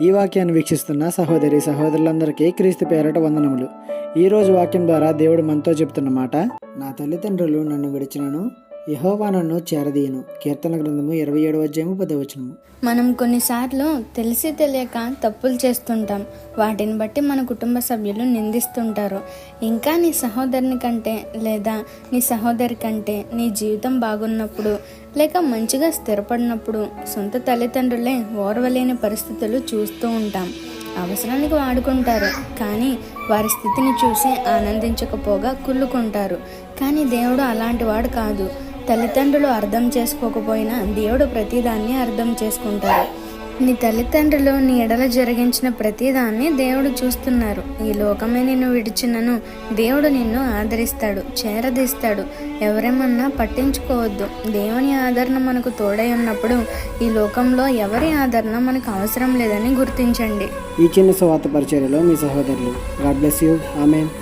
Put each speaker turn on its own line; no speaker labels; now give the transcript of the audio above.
ఈ వాక్యాన్ని వీక్షిస్తున్న సహోదరి సహోదరులందరికీ క్రీస్తు పేరట వందనములు. ఈరోజు వాక్యం ద్వారా దేవుడు మనతో చెప్తున్న మాట, నా తల్లిదండ్రులు నన్ను విడిచినను యెహోవా నన్ను చేరదీయను. కీర్తన గ్రంథము 27:10.
మనం కొన్నిసార్లు తెలిసి తెలియక తప్పులు చేస్తుంటాం. వాటిని బట్టి మన కుటుంబ సభ్యులు నిందిస్తుంటారు. ఇంకా నీ సహోదరుని కంటే లేదా నీ సహోదరి కంటే నీ జీవితం బాగున్నప్పుడు లేక మంచిగా స్థిరపడినప్పుడు సొంత తల్లిదండ్రులే ఓర్వలేని పరిస్థితులు చూస్తూ ఉంటాం. అవసరానికి వాడుకుంటారు, కానీ వారి స్థితిని చూసి ఆనందించకపోగా కుళ్ళుకుంటారు. కానీ దేవుడు అలాంటి వాడు కాదు. తల్లిదండ్రులు అర్థం చేసుకోకపోయినా దేవుడు ప్రతిదాన్ని అర్థం చేసుకుంటారు. నీ తల్లిదండ్రులు నీ ఎడల జరిగించిన ప్రతిదాన్ని దేవుడు చూస్తున్నారు. ఈ లోకమే నిన్ను విడిచినను దేవుడు నిన్ను ఆదరిస్తాడు, చేరదీస్తాడు. ఎవరేమన్నా పట్టించుకోవద్దు. దేవుని ఆదరణ మనకు తోడై ఉన్నప్పుడు ఈ లోకంలో ఎవరి ఆదరణ మనకు అవసరం లేదని గుర్తించండి.
ఈ చిన్న సువార్త పరిచర్యలో మీ సహోదరులు. God bless you. ఆమేన్.